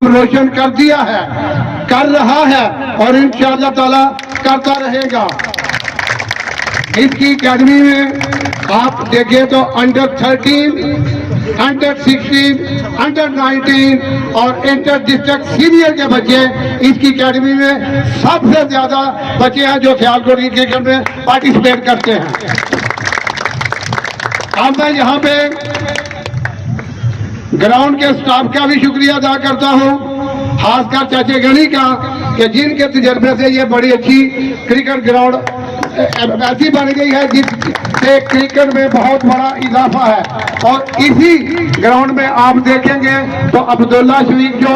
روشن کر دیا ہے، کر رہا ہے اور انشاءاللہ تعالی کرتا رہے گا۔ اس کی اکیڈمی میں آپ دیکھیں تو انڈر 13، انڈر 16، انڈر 19 اور انٹر ڈسٹرکٹ سینئر کے بچے اس کی اکیڈمی میں سب سے زیادہ بچے ہیں جو سیالکوٹ کی کرکٹ میں پارٹیسپیٹ کرتے ہیں۔ اب میں یہاں پہ گراؤنڈ کے سٹاف کا بھی شکریہ ادا کرتا ہوں، خاص کر چاچے گنی کا کہ جن کے تجربے سے یہ بڑی اچھی کرکٹ گراؤنڈ ایسی بن گئی ہے جس سے کرکٹ میں بہت بڑا اضافہ ہے۔ اور اسی گراؤنڈ میں آپ دیکھیں گے تو عبداللہ شریف جو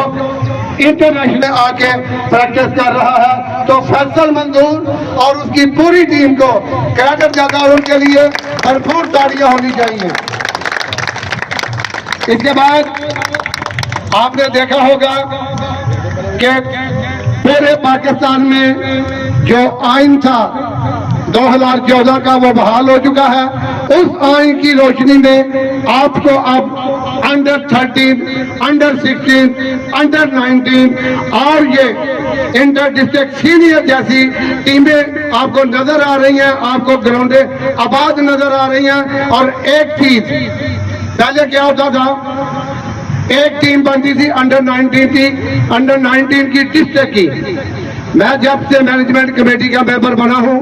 انٹرنیشنل آ کے پریکٹس کر رہا ہے، تو فیصل منظور اور اس کی پوری ٹیم کو کریڈٹ جاتا ہے، ان کے لیے بھرپور تالیاں ہونی چاہیے۔ اس کے بعد آپ نے دیکھا ہوگا کہ پورے پاکستان میں جو آئین تھا 2014 کا وہ بحال ہو چکا ہے۔ اس آئین کی روشنی میں آپ کو اب انڈر 13، انڈر 16، انڈر 19 اور یہ انٹر ڈسٹرکٹ سینئر جیسی ٹیمیں آپ کو نظر آ رہی ہیں، آپ کو گراؤنڈیں آباد نظر آ رہی ہیں۔ اور ایک چیز پہلے کیا ہوتا تھا، ایک ٹیم بنتی تھی انڈر 19 کی، انڈر 19 کی ڈسٹرکٹ کی۔ میں جب سے مینجمنٹ کمیٹی کا ممبر بنا ہوں،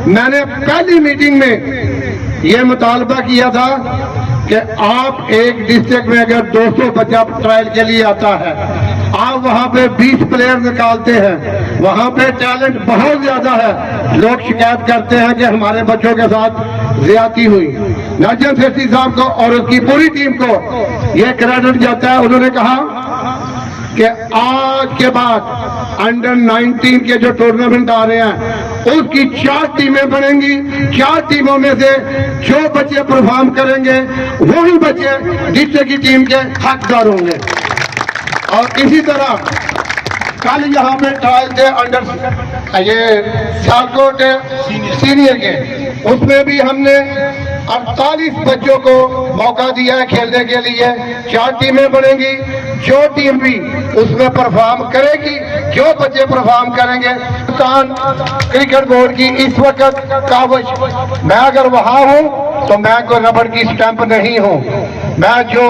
میں نے پہلی میٹنگ میں یہ مطالبہ کیا تھا کہ آپ ایک ڈسٹرکٹ میں اگر 200 بچہ ٹرائل کے لیے آتا ہے، آپ وہاں پہ 20 پلیئر نکالتے ہیں، وہاں پہ ٹیلنٹ بہت زیادہ ہے، لوگ شکایت کرتے ہیں کہ ہمارے بچوں کے ساتھ زیادتی ہوئی۔ ناجم سیٹھی صاحب کو اور اس کی پوری ٹیم کو یہ کریڈٹ جاتا ہے۔ انہوں نے کہا کہ آج کے بعد انڈر 19 کے جو ٹورنامنٹ آ رہے ہیں اس کی 4 ٹیمیں بنیں گی، 4 ٹیموں میں سے جو بچے پرفارم کریں گے وہی بچے ڈسٹرکٹ کی ٹیم کے حقدار ہوں گے۔ اور اسی طرح کل یہاں پہ ٹرائل تھے انڈر یہ سیالکوٹ سینئر کے، اس میں بھی ہم نے 48 بچوں کو موقع دیا ہے کھیلنے کے لیے۔ 4 ٹیمیں بنیں گی، جو ٹیم بھی اس میں پرفارم کرے گی، جو بچے پرفارم کریں گے۔ پاکستان کرکٹ بورڈ کی اس وقت کاوش، میں اگر وہاں ہوں تو میں کوئی ربڑ کی سٹیمپ نہیں ہوں، میں جو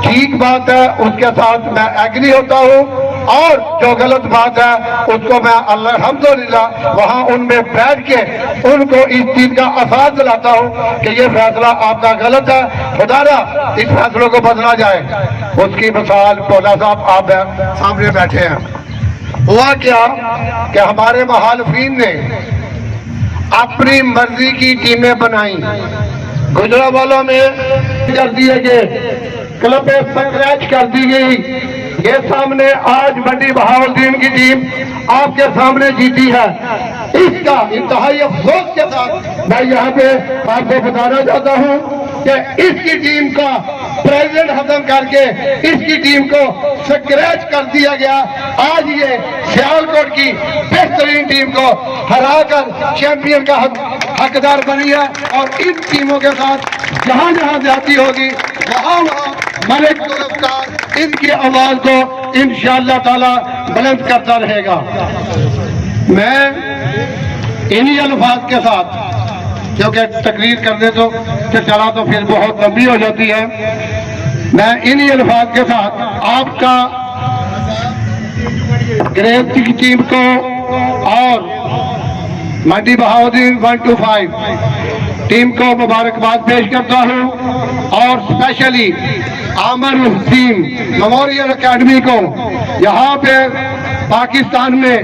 ٹھیک بات ہے اس کے ساتھ میں ایگری ہوتا ہوں، اور جو غلط بات ہے اس کو میں الحمدللہ وہاں ان میں بیٹھ کے ان کو اس چیز کا احساس دلاتا ہوں کہ یہ فیصلہ آپ کا غلط ہے، خدارا اس فیصلوں کو بدلا جائے۔ اس کی مثال پولا صاحب آپ سامنے بیٹھے ہیں۔ ہوا کیا کہ ہمارے مخالفین نے اپنی مرضی کی ٹیمیں بنائیں، گجرانوالہ میں کر دیے گئے، کلب سکریچ کر دی گئی۔ یہ سامنے آج منڈی بہاولدین کی ٹیم آپ کے سامنے جیتی ہے۔ اس کا انتہائی افسوس کے ساتھ میں یہاں پہ آپ کو بتانا چاہتا ہوں کہ اس کی ٹیم کا پریزیڈنٹ ختم کر کے اس کی ٹیم کو سکریچ کر دیا گیا۔ آج یہ سیالکوٹ کی بہترین ٹیم کو ہرا کر چیمپئن کا حقدار بنی ہے، اور ان ٹیموں کے ساتھ جہاں جہاں زیادتی ہوگی وہاں ملک گرفتار ان کی آواز کو انشاءاللہ تعالی بلند کرتا رہے گا۔ میں انہی الفاظ کے ساتھ، کیونکہ تقریر کرنے تو چلا تو پھر بہت لمبی ہو جاتی ہے، میں انہی الفاظ کے ساتھ آپ کا گریز کی ٹیم کو اور منڈی بہاولدین 1-5 ٹیم کو مبارکباد پیش کرتا ہوں، اور اسپیشلی عامر حسین میموریل اکیڈمی کو یہاں پہ پاکستان میں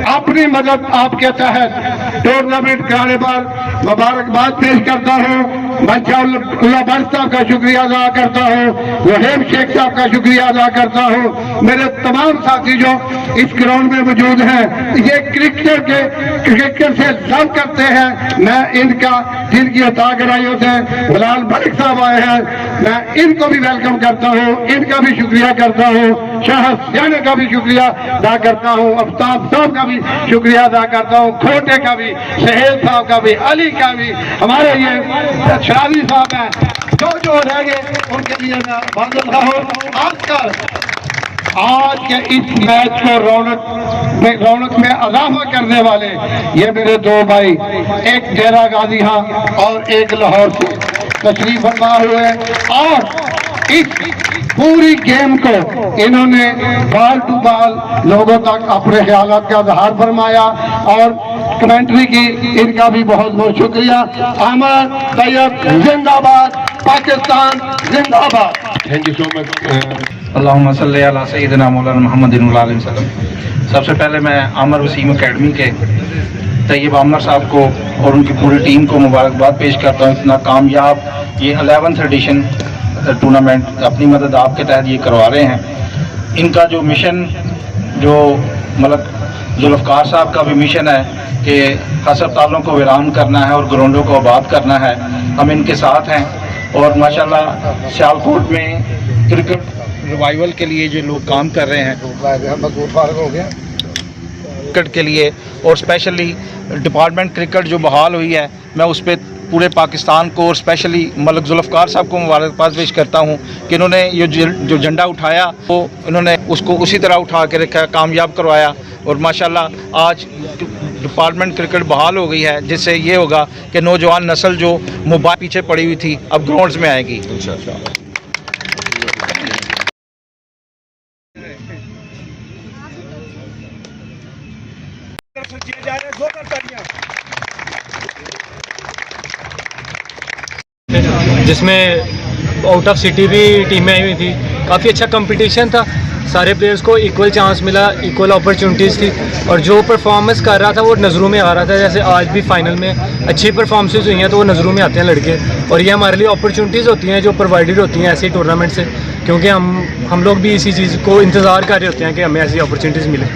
اپنی مدد آپ کے تحت ٹورنامنٹ کرانے پر مبارکباد پیش کرتا ہوں۔ منشا اللہ بٹ صاحب کا شکریہ ادا کرتا ہوں، وحیم شیخ صاحب کا شکریہ ادا کرتا ہوں، میرے تمام ساتھی جو اس گراؤنڈ میں موجود ہیں، یہ کرکٹ سے لو کرتے ہیں۔ میں ان کا جن کی عطا گرائیوں سے بلال ملک صاحب آئے ہیں، میں ان کو بھی ویلکم کرتا ہوں، ان کا بھی شکریہ کرتا ہوں، شاہ سیانے کا بھی شکریہ ادا کرتا ہوں، افتاب صاحب کا بھی شکریہ ادا کرتا ہوں، کھوٹے کا بھی، سہیل صاحب کا بھی، علی کا بھی، ہمارے یہ شرابی صاحب ہیں، جو رہ گئے ان کے لیے میں معذرت خواہ ہوں۔ خاص کر آج کے اس میچ کو رونق میں اضافہ کرنے والے یہ میرے دو بھائی، ایک ڈیرہ غازی ہاں اور ایک لاہور سے تشریف فرما ہوئے، اور اس پوری گیم کو انہوں نے بال ٹو بال لوگوں تک اپنے خیالات کا اظہار فرمایا، اور کمنٹری کی ان کا بھی بہت بہت شکریہ۔ احمد طیب زندہ باد، پاکستان زندہ باد۔ تھینک یو سو مچ۔ اللہم صلی علی سیدنا مولانا محمد علیہ وسلم۔ سب سے پہلے میں عامر وسیم اکیڈمی کے طیب عامر صاحب کو اور ان کی پوری ٹیم کو مبارکباد پیش کرتا ہوں۔ اتنا کامیاب یہ 11th ایڈیشن ٹورنامنٹ اپنی مدد آپ کے تحت یہ کروا رہے ہیں۔ ان کا جو مشن، جو ملک ذوالفقار صاحب کا بھی مشن ہے کہ ہسپتالوں کو ویران کرنا ہے اور گراؤنڈوں کو آباد کرنا ہے، ہم ان کے ساتھ ہیں۔ اور ماشاءاللہ سیالکوٹ میں کرکٹ ریوائول کے لیے جو لوگ کام کر رہے ہیں کرکٹ کے لیے، اور اسپیشلی ڈپارٹمنٹ کرکٹ جو بحال ہوئی ہے، میں اس پہ پورے پاکستان کو اور اسپیشلی ملک ذوالفقار صاحب کو مبارکباد پیش کرتا ہوں کہ انہوں نے یہ جو جھنڈا اٹھایا وہ انہوں نے اس کو اسی طرح اٹھا کے رکھا، کامیاب کروایا، اور ماشاءاللہ آج ڈپارٹمنٹ کرکٹ بحال ہو گئی ہے، جس سے یہ ہوگا کہ نوجوان نسل جو موبائل پیچھے پڑی ہوئی تھی اب گراؤنڈز میں آئے گی۔ جس میں آؤٹ آف سٹی بھی ٹیمیں آئی ہوئی تھی، کافی اچھا کمپٹیشن تھا، سارے پلیئرز کو ایکول چانس ملا، ایکول اپرچونٹیز تھی، اور جو پرفارمنس کر رہا تھا وہ نظروں میں آ رہا تھا۔ جیسے آج بھی فائنل میں اچھی پرفارمنسز ہوئی ہیں تو وہ نظروں میں آتے ہیں لڑکے، اور یہ ہمارے لیے اپرچونٹیز ہوتی ہیں جو پرووائڈیڈ ہوتی ہیں ایسے ٹورنامنٹ سے، کیونکہ ہم لوگ بھی اسی چیز کو انتظار کر رہے ہوتے ہیں کہ ہمیں ایسی اپرچونٹیز ملیں۔